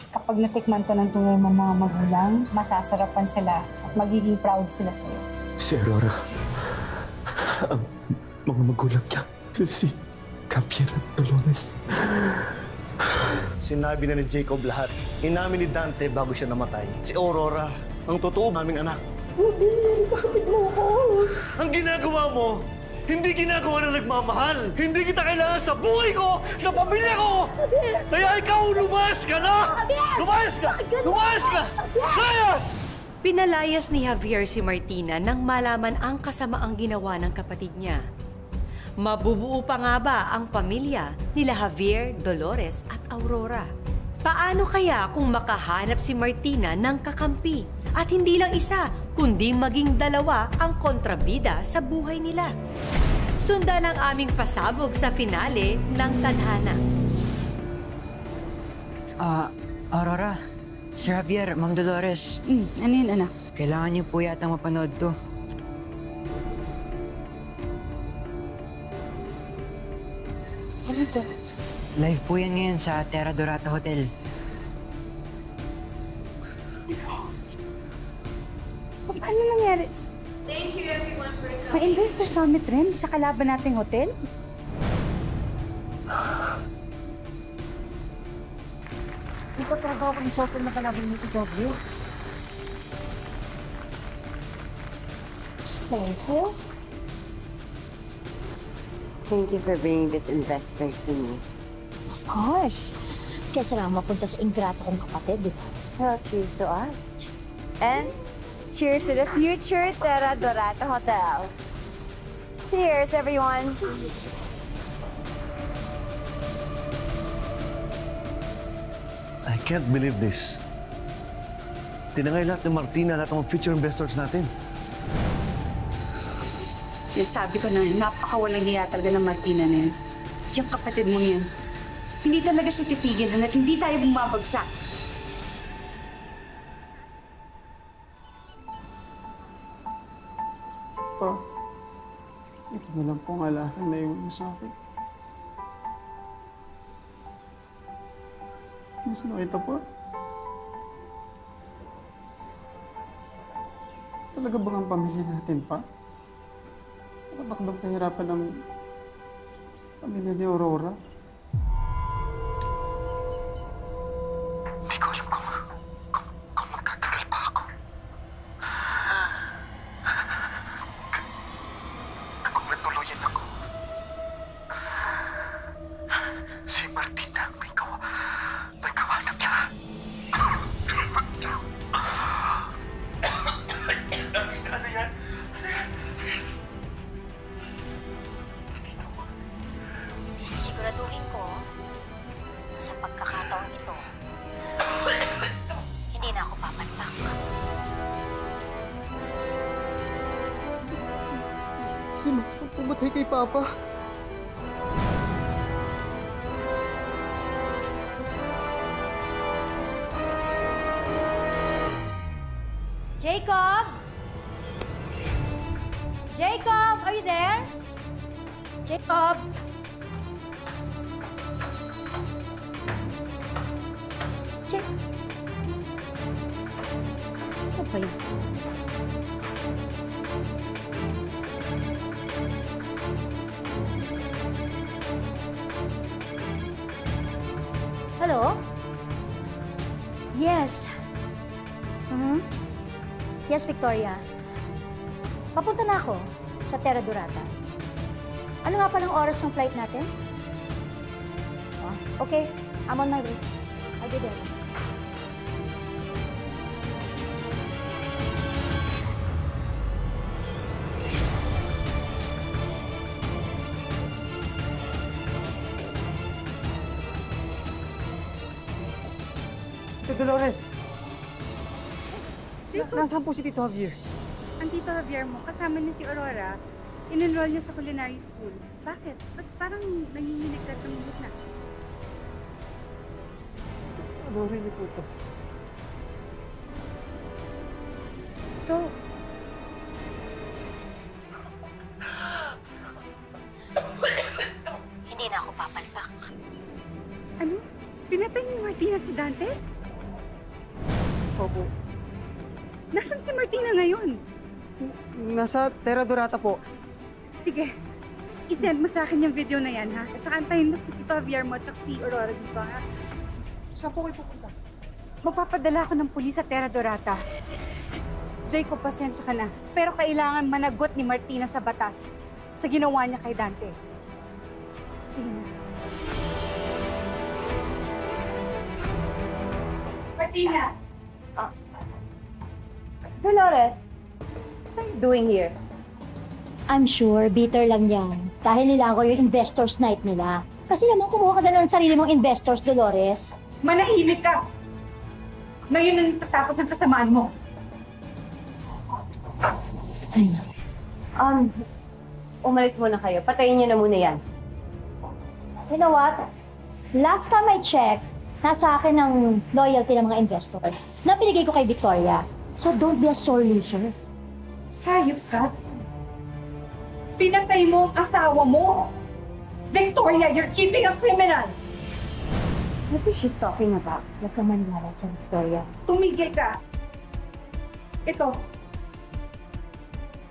Kapag natikman to ng tunay ng mga magulang, masasarapan sila at magiging proud sila sa'yo. Si Aurora, ang mga magulang niya, si Javier at Dolores. Sinabi na ni Jacob lahat. Inamin ni Dante bago siya namatay. Si Aurora, ang totoo naming anak. Javier, bakit mo ako? Ang ginagawa mo, hindi ginagawa na nagmamahal. Hindi kita kailangan sa buhay ko, sa pamilya ko! Javier! Kaya ikaw, lumayas ka na! Javier! Lumayas ka! Lumayas ka! Lumayas! Pinalayas ni Javier si Martina nang malaman ang kasamaang ginawa ng kapatid niya. Mabubuo pa nga ba ang pamilya nila Javier, Dolores at Aurora? Paano kaya kung makahanap si Martina ng kakampi at hindi lang isa, kundi maging dalawa ang kontrabida sa buhay nila? Sundan ang aming pasabog sa finale ng Tadhana. Aurora, Sir Javier, Ma'am Dolores. Ano yun, anak? Kailangan niyo po yata mapanood to. Ano to? Live po yan ngayon sa Terra Dorata Hotel. Paano nangyari? Thank you everyone for coming. May investor summit rin sa kalaban nating hotel? Hindi ko talaga ako sa hotel na kalaban nito, W. Thank you. Thank you for bringing these investors to me. Of course. Kaya sila mapunta sa ingrato kong kapatid, di ba? Well, cheers to us. And cheers to the future Terra Dorata Hotel. Cheers, everyone. I can't believe this. Tinangay lahat ni Martina, lahat ng future investors natin. Sabi ko na, napakawalang hiya talaga ng Martina na yun. Yung kapatid mo yan. Hindi talaga siya titigil at hindi tayo bumabagsak. Pa, ito na lang pong alahan na iwan mo sa akin. Mas nakita pa. Talaga bang ang pamilya natin, pa? Bakit bang pahirapan ng pamilya ni Aurora? Hindi ko alam kung magtatagal pa ako. Kapag natuluyan ako, si Martina may kawanap na. Ano yan? Sisiguraduhin ko na sa pagkakataong ito, hindi na ako papalpak. Sino pumatay kay Papa? Jacob? Jacob, are you there? Jacob? Sino ba yun? Hello? Yes. Yes, Victoria. Papunta na ako sa Terra Dorata. Ano nga palang oras ng flight natin? Oh, okay. I'm on my way. I'll be there. Dolores! Jacob, Nasaan po si Tito Javier? ang Tito Javier mo, kasama niya si Aurora, in-enroll niya sa culinary school. Bakit? Ba't parang nanginginig ka tumulog na? Ano rin po ito? So, Hindi na ako papalpak. ano? Pinatay ni Martina si Dante? Kobo. Nasaan si Martina ngayon? Nasa Terra Dorata po. Sige, isend mo sa akin yung video na yan, ha? At saka antayin mo si Tito Javier mo at saka si Aurora dito, ha? Saan po kayo pupunta? Magpapadala ako ng pulis sa Terra Dorata. Jacob, pasensya ka na. Pero kailangan managot ni Martina sa batas sa ginawa niya kay Dante. Sige na. Martina! Dolores, what are you doing here? I'm sure, bitter lang yan. Dahil nilago yung investors night nila. Kasi naman kumuha ka na ng sarili mong investors, Dolores. Manahimik ka! Ngayon na natatapos ang kasamaan mo. Ay, Umalis muna kayo. Patayin niyo na muna yan. you know what? Last time I checked, nasa akin ang loyalty ng mga investors na pinigay ko kay Victoria. So don't be a sore loser. Hayop ka? Pinatay mo ang asawa mo! Victoria, you're keeping a criminal! What is she talking about? Huwag ka maniwala dyan, Victoria. Tumigil ka! Ito.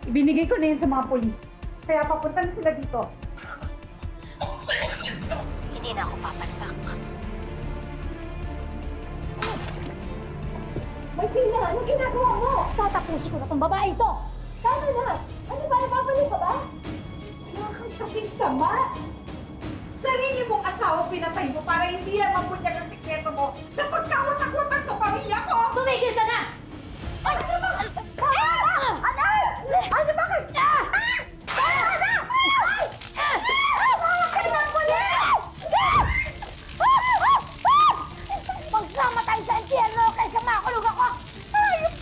Ibinigay ko na yun sa mga polis. Kaya papunta na sila dito. Hindi na ako papalpak. Martina, ano ginagawa mo? Tatapusin ko na tong babae ito! Tama na! Ano ba? Napapalik ka ba? Wala kang kasing sama! Sarili mong asawa pinatay mo para hindi lang mabunyag ang sikreto mo sa pagkawatak-watak ng pamilya ko! Tumigil ka na! Ay! Ano bakit? Magsama tayo sa impyerno kaysa makulog ako! Ayop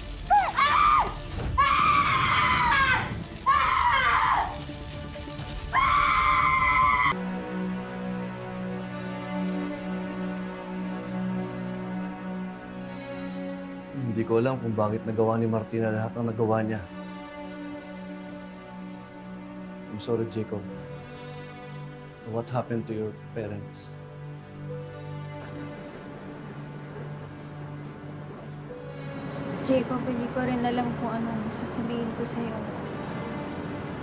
ka! Hindi ko alam kung bakit nagawa ni Martina lahat ng nagawa niya. I'm sorry, Jacob. What happened to your parents? Jacob, hindi ko rin alam kung anong sasabihin ko sa'yo.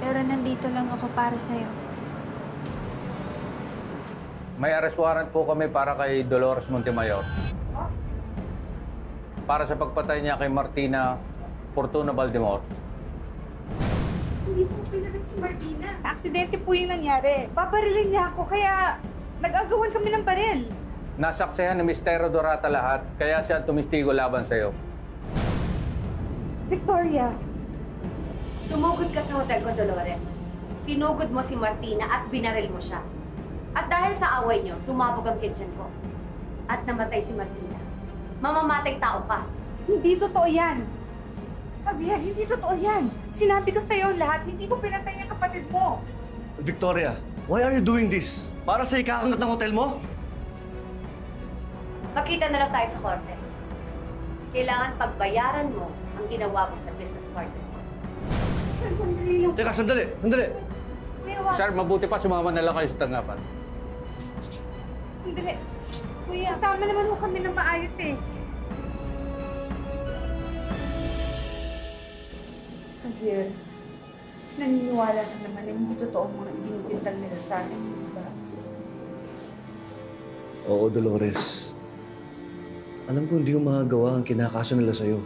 Pero nandito lang ako para sa'yo. May arrest warrant po kami para kay Dolores Montemayor. Para sa pagpatay niya kay Martina Fortuna Baldemor. Hindi po pinatay si Martina. Aksidente po yung nangyari. Babarilin niya ako kaya nag-agawan kami ng baril. Nasaksehan ni Mr. Dorata lahat, kaya siya tumistigo laban sa'yo. Victoria, Sumugod ka sa hotel ko, Dolores. Sinugod mo si Martina at binaril mo siya. At dahil sa away niyo, sumabog ang kitchen ko. At namatay si Martina. Mamamatay tao ka. hindi totoo yan. Javier, hindi totoo yan. Sinabi ko sa'yo lahat, hindi ko pinatay ang kapatid mo. Victoria, why are you doing this? Para sa ikakangat ng hotel mo? Magkita na lang tayo sa korte. Kailangan pagbayaran mo ang ginawa mo sa business partner mo. Teka, sandali, sandali. Kuya, wag. Sir, mabuti pa sumama na lang kayo sa tanggapan. Sandali. Kuya, kasama naman mo kami ng maayos eh. Javier, naniniwala ka naman na hindi totoo mga ibinibintang nila sa akin, di ba? Oo, Dolores. Alam ko hindi ko magagawa ang kinakaso nila sa'yo.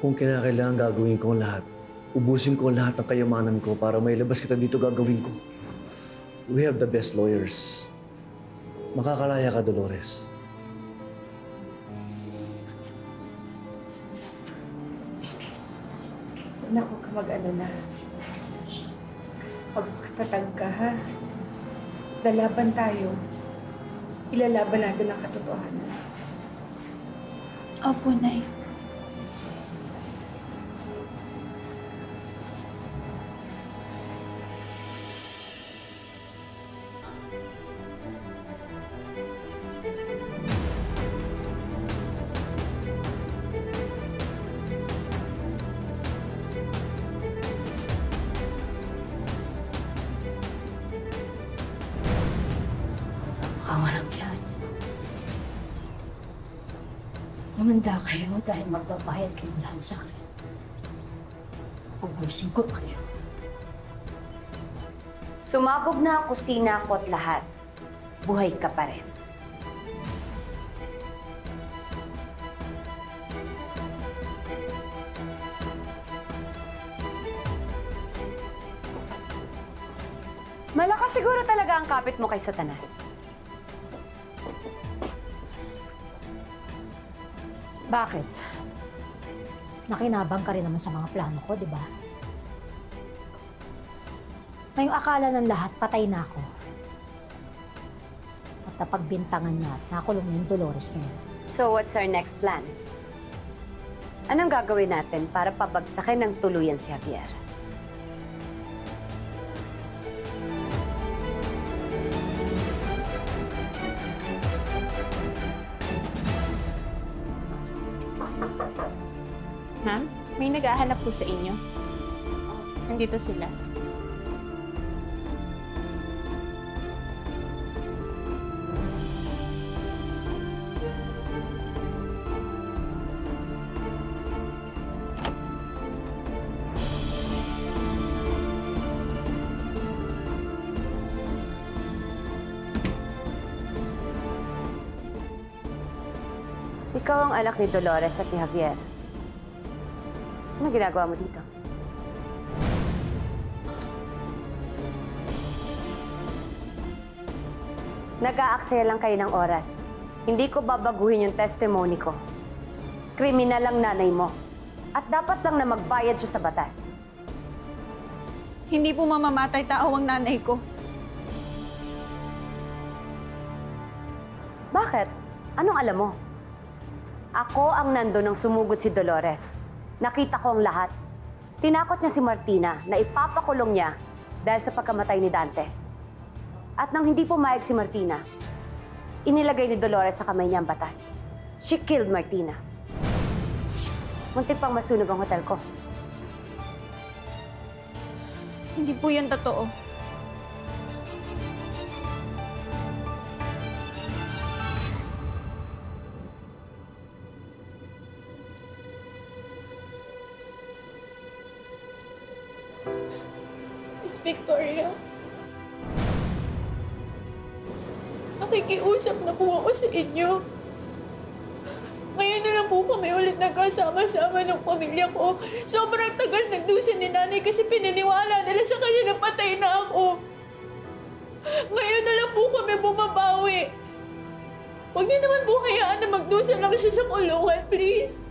Kung kinakailangan gagawin ko ang lahat, ubusin ko ang lahat ng kayamanan ko para may labas kita dito gagawin ko. We have the best lawyers. Makakalaya ka, Dolores. Naku ka mag-alala. Pagkatatag ka, ha? Lalaban tayo. Ilalaban natin ang katotohanan. Opo, Nay. Mukhang walang yan. Humanda kayo dahil magbabayad kayo lahat sa akin. Ubusin ko kayo. Sumabog na ang kusina ko at lahat. Buhay ka pa rin. Malakas siguro talaga ang kapit mo kay Satanas. Bakit? Nakinabang ka rin naman sa mga plano ko, di ba? Ngayong akala ng lahat, patay na ako. At napagbintangan niya at nakulong na yung Dolores na yun. So what's our next plan? Anong gagawin natin para pabagsakin ng tuluyan si Javier? Ma'am, may naghahanap po sa inyo. Nandito sila. Ikaw ang anak ni Dolores at ni Javier. Ano ginagawa mo dito? Nag-aaksaya lang kayo ng oras. Hindi ko babaguhin yung testimony ko. Kriminal ang nanay mo. At dapat lang na magbayad siya sa batas. Hindi po mamamatay tao ang nanay ko. Bakit? Anong alam mo? Ako ang nando nang sumugod si Dolores. Nakita ko ang lahat. Tinakot niya si Martina na ipapakulong niya dahil sa pagkamatay ni Dante. At nang hindi pumayag si Martina, inilagay ni Dolores sa kamay niya ang batas. She killed Martina. Muntik pang masunog ang hotel ko. Hindi po yan totoo. Miss Victoria, nakikiusap na po ako sa inyo. Ngayon na lang po kami ulit nagkasama-sama ng pamilya ko. Sobrang tagal nagdusa ni nanay kasi pininiwala nila sa kanya na patay na ako. Ngayon na lang po kami bumabawi. Huwag niyo naman po hayaan na magdusa lang siya sa kulungan, please.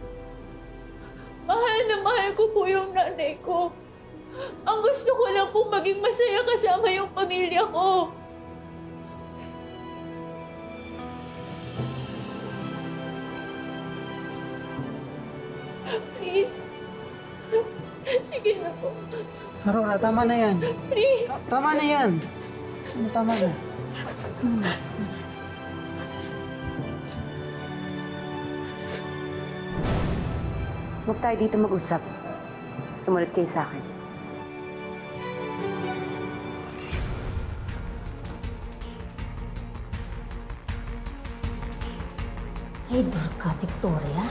Mahal na mahal ko po yung nanay ko. Ang gusto ko lang pong maging masaya kasama yung pamilya ko. Please. Sige na po. Aurora, tama na yan. Please. Tama na yan. Tama na. Huwag tayo dito mag-usap. Sumunod kayo sa akin. Ay, Durga, Victoria.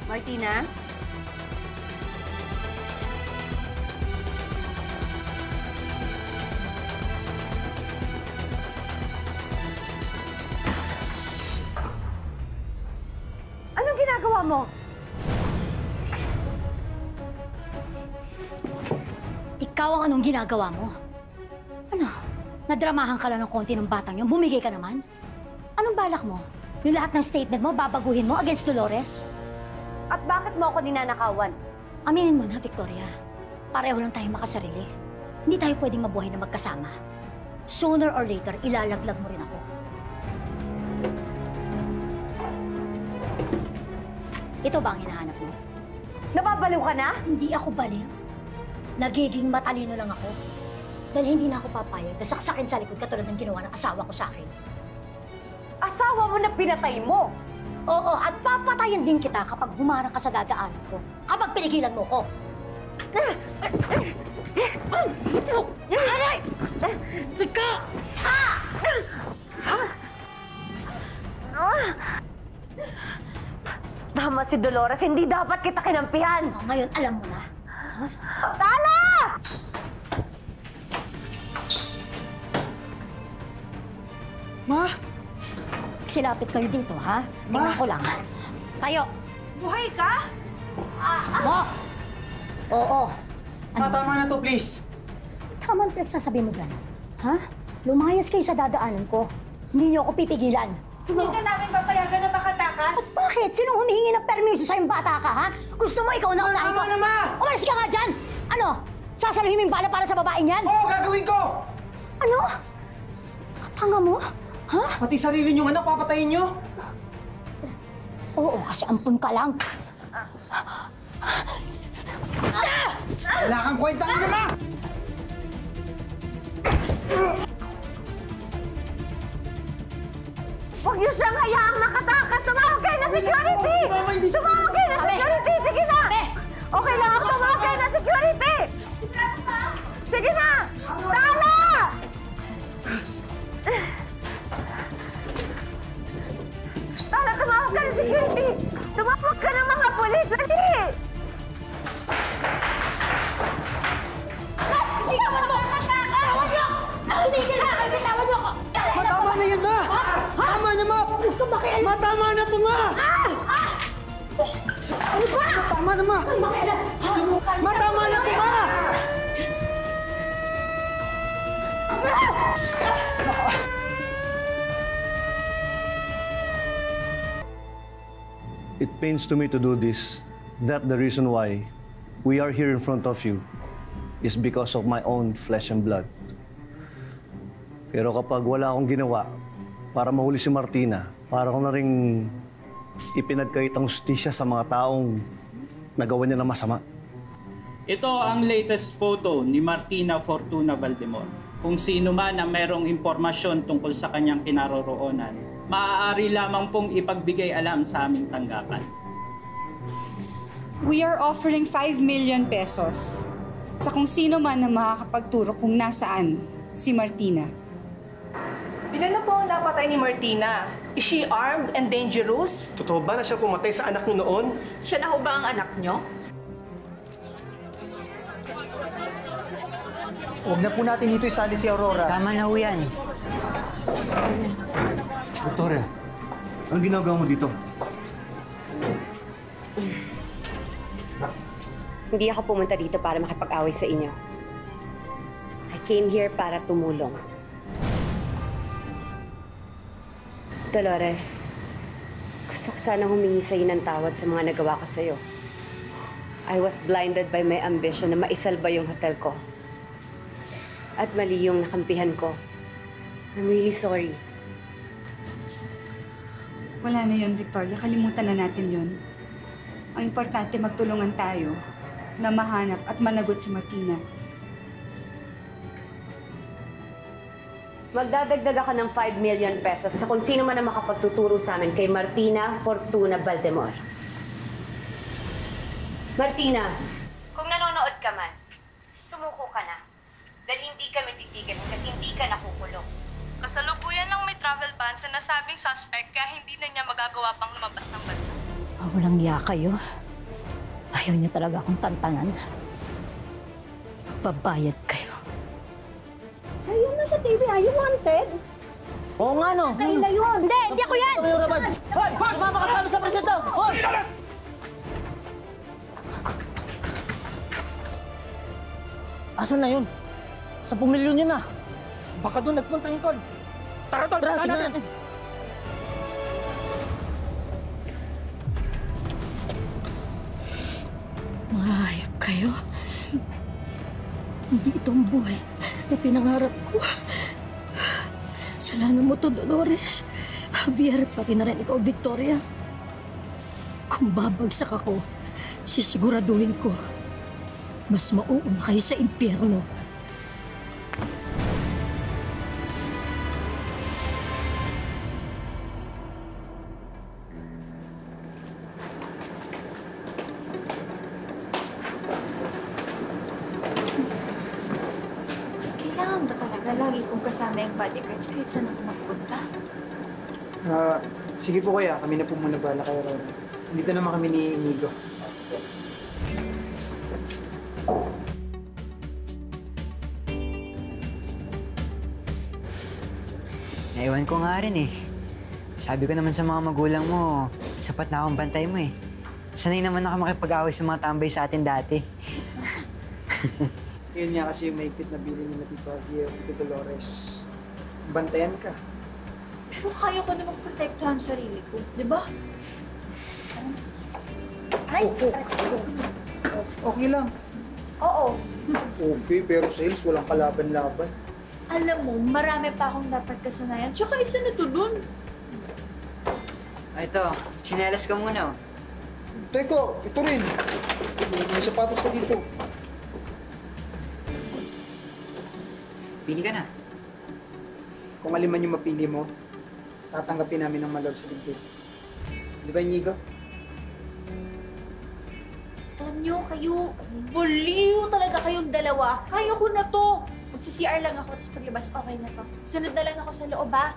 Martina? Anong ginagawa mo? Ikaw ang anong ginagawa mo? Ano? Nadramahan ka lang ng konti ng batang yun? Bumigay ka naman? Anong balak mo? Yung lahat ng statement mo, babaguhin mo against Dolores? At bakit mo ako ninanakawan? Aminin mo na, Victoria. Pareho lang tayo makasarili. Hindi tayo pwedeng mabuhay na magkasama. Sooner or later, ilalaglag mo rin ako. Ito ba ang hinahanap mo? Nababaliw ka na? Hindi ako baliw. Nagiging matalino lang ako. Dahil hindi na ako papayag na saksakin sa likod katulad ng ginawa ng asawa ko sa akin. Asawa mo na pinatay mo! Oo, at papatayin din kita kapag humarang ka sa dadaanan ko. Kapag pinigilan mo ko. Aray! Tika! Tama si Dolores, hindi dapat kita kinampihan! Ngayon, alam mo na. Tala! Ma! Silapit kayo dito, ha? Tingnan ko lang. Tayo! Buhay ka? Mo! Oo. Ma, tama na to, please. Tama ang pinagsasabi mo dyan. Ha? Lumayas kayo sa dadaanan ko. Hindi niyo ako pipigilan. Hindi ka namin papayagan na makatakas. Bakit? Sinong humihingi ng permiso sa'yong bata ka, ha? Gusto mo ikaw na unahin ko? Tama na, Ma! Umalis ka nga dyan! Ano? Sasaluhin mo yung bala para sa babaeng yan? Oo, gagawin ko! Ano? Tanga mo? Ha? Pati sarili niyong anak, papatayin niyo? Oo, kasi ampun ka lang. Wala kang kwenta na, Ma! Huwag niyo siyang hayaang makatakas! Tumawag kayo ng security! Tumawag kayo ng security! Sige na! Okay lang ako, tumawag kayo ng security! Sige na! Tama! Tala, tumawag ka ng security! Tumawag ka ng mga polis! Dali! Bitawan mo! Bitawan niyo! Tumigil na kayo! Bitawan niyo ako! Ma, tama na yan, Ma! Tama na, Ma! Gusto makialam! Ma, tama na to, Ma! Ano ba? Ma, tama na, Ma! Makialam! Ma, tama na to, Ma! It pains to me to do this. That the reason why we are here in front of you is because of my own flesh and blood. Pero kapag wala akong ginawa para mahuli si Martina, para ko na rin ipinagkait ang justisya sa mga taong nagawa niya ng masama. Ito ang latest photo ni Martina Fortuna Valdemor. Kung sino man ang merong impormasyon tungkol sa kanyang kinaroroonan, maaari lamang pong ipagbigay alam sa aming tanggapan. We are offering 5 million pesos sa kung sino man na makakapagturo kung nasaan si Martina. Ilan na po ang napatay ni Martina? Is she armed and dangerous? Totoo ba na siya pumatay sa anak niyo noon? Siya na ho ba ang anak niyo? Huwag na po natin dito isali si Aurora. Tama na ho yan. Victoria, anong ginagawa mo dito? Hindi ako pumunta dito para makipag-away sa inyo. I came here para tumulong. Dolores, gusto ko sana humingi sa'yo ng tawad sa mga nagawa ko sa'yo. I was blinded by my ambition na maisalba yung hotel ko. At mali yung nakampihan ko. I'm really sorry. Wala na yun, Victoria. Kalimutan na natin yun. Ang importante, magtulungan tayo na mahanap at managot si Martina. Magdadagdag ako ng 5 million pesos sa kung sino man ang makapagtuturo sa amin kay Martina Fortuna Valdemor. Martina, kung nanonood ka man, sumuko ka na. Dahil hindi kami titigan hanggang hindi ka nakukulong. Kasalukuyan lang may travel ban sa nasabing suspect kaya hindi na niya magagawa pang lumabas ng bansa. Walang iya kayo. Ayaw niya talaga akong tantanan. Babayad kayo. Sa'yo na sa TV, are you wanted? Oo nga, no? Kayla yun! Hindi ako yan! Hoy! Sumama ka sa amin sa presinto! Hoy! Asan na yun? 10 milyon yun na. Baka doon nagpunta yung Tol. Tara, Tol! Tara, tignan natin. Mga hayop kayo. Hindi itong buhay na pinangarap ko. Kasalanan mo to, Dolores. Javier, pati na rin ikaw, Victoria. Kung babagsak ako, Sisiguraduhin ko, mas mauuna kayo sa impyerno. Kailangan ba talaga lagi kong kasama yung bodyguards kahit saan ako magpunta? Sige po kuya, kami na po muna bala kayo Aurora. Dito naman kami ni Inigo. Naiwan ko nga rin eh. Sabi ko naman sa mga magulang mo, sapat na akong bantay mo eh. Sanay naman ako makipag-away sa mga tambay sa atin dati. Yun nga kasi yung maigpit na bili nila Tito Javier, Tito Dolores. Bantayan ka. Pero kaya ko namang protektahan sarili ko, di ba? Ay! Okay lang. Oo. Okay, pero sales, walang kalaban-laban. Alam mo, marami pa akong dapat kasanayan. Tsaka isa na to dun. Ito, tsinelas ka muna oh. Teka, ito rin. May sapatos ka dito. Pili ka na. Kung alin man yung mapili mo, tatanggapin namin ng malawag sa ligid. Di ba, Inigo? Alam niyo, kayo, buliw talaga kayong dalawa. Kaya ko na to. Magsi-CR lang ako, tapos paglabas, okay na to. Sunod na lang ako sa loob, ha?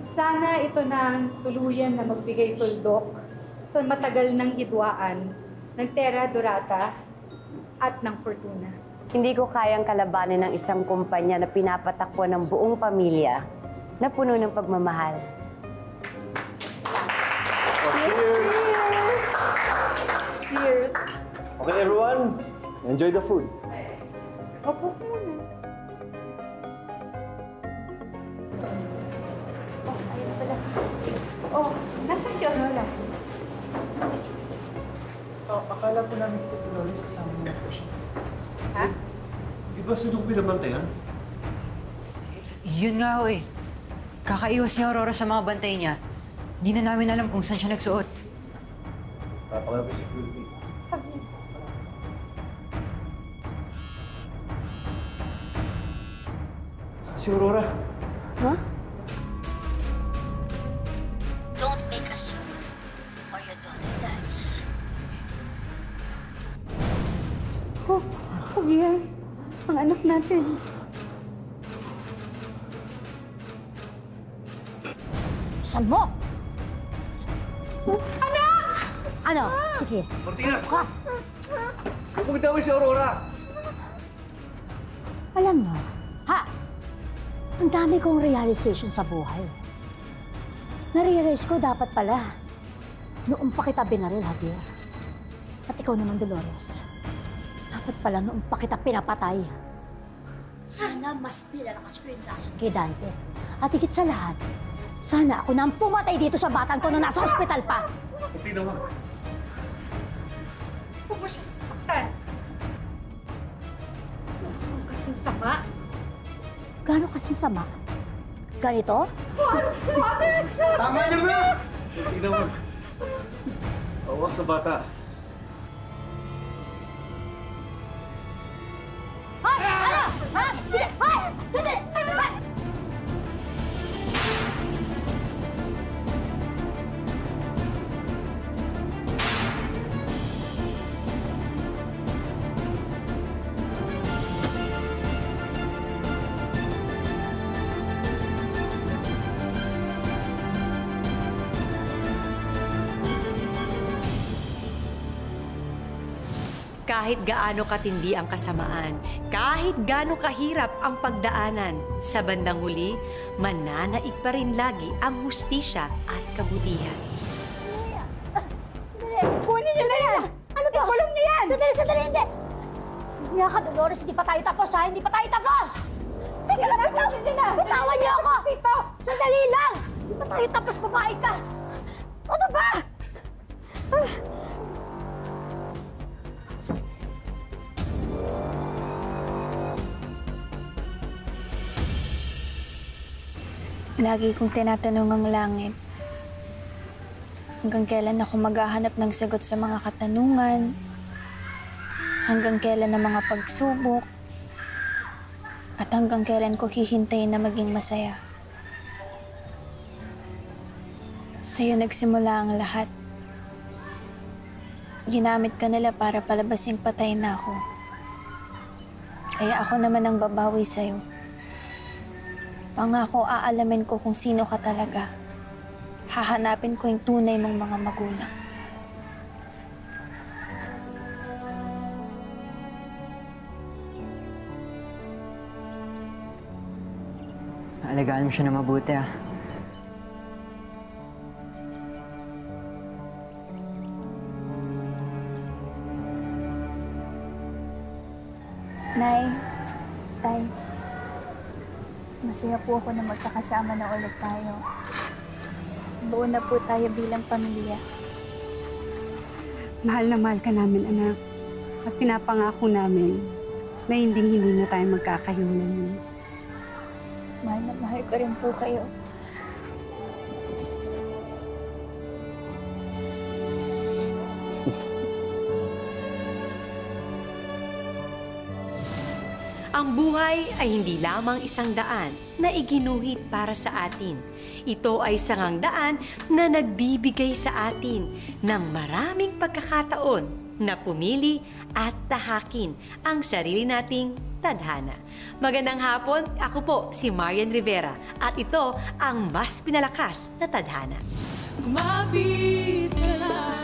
Sana ito na ang tuluyan na magbigay tuldok sa matagal ng hidwaan ng Terra Dorata at ng Fortuna. Hindi ko kayang kalabanin ng isang kumpanya na pinapatakbo ng buong pamilya na puno ng pagmamahal. Cheers! Okay, everyone. Enjoy the food. Opo muna. Oh, ayun pala. Oh, nasaan si Aurora? Oh, akala po namin Tito Dolores kasama niya na siya. Ha? Di ba sino binabantayan? Yun nga ho eh. Kakaiwas ni Aurora sa mga bantay niya. Hindi na namin alam kung saan siya nagsuot. Papakala ko si Kulpi. Si Aurora. Huh? Don't make a scene or your daughter dies. Oh, Javier. Ang anak natin. Saan mo? Anak! Ano? Sige. Martina! Huwag mong itawin si Aurora! Alam mo, ha? Ang dami kong realization sa buhay. Na-realize ko dapat pala. Noong pa kita binaril, Javier. At ikaw naman, Dolores. Dapat pala noong pa kita pinapatay. Sana mas pinalakas ko yung lason kay Dante. At higit sa lahat, sana ako na ang pumatay dito sa batang to na nasa ospital pa. Hindi naman. Huwag mo siya sasaktan. Huwag kasing sama. Gano'n kasing sama? Ganito? Tama naman! Hindi naman. Awas sa bata. Hoy! Ano? Ha? Sige! Hoy! Sandali! Hoy! Kahit gaano katindi ang kasamaan, kahit gaano kahirap ang pagdaanan, sa bandang huli, mananaig pa rin lagi ang hustisya at kabutihan. Sandali! Kunin niyo na yan! Ano to? Kulong niyo yan! Sandali! Sandali! Hindi! Hindi ka, Dolores. Hindi pa tayo tapos, ha? Hindi pa tayo tapos! Teka lang! Bitawan niyo ako! Sandali lang! Hindi pa tayo tapos, babae ka! Ano ba? Lagi kong tinatanong ang langit. Hanggang kailan ako maghahanap ng sagot sa mga katanungan? Hanggang kailan ang mga pagsubok? At hanggang kailan ko hihintayin na maging masaya? Sa'yo nagsimula ang lahat. Ginamit ka nila para palabasing patay na ako. Kaya ako naman ang babawi sa'yo. Pangako aalamin ko kung sino ka talaga. Hahanapin ko yung tunay mong mga magulang. Alagaan mo siya na mabuti, ah. Nay, Tay, masaya po ako na magkakasama na ulit tayo. Buo na po tayo bilang pamilya. Mahal na mahal ka namin, anak. At pinapangako namin na hindi na tayo magkakahiwalay. Mahal na mahal ko rin po kayo. Ang buhay ay hindi lamang isang daan na iginuhit para sa atin. Ito ay sangang daan na nagbibigay sa atin ng maraming pagkakataon na pumili at tahakin ang sarili nating tadhana. Magandang hapon, ako po si Marian Rivera at ito ang mas pinalakas na tadhana. Gumapit ka lang.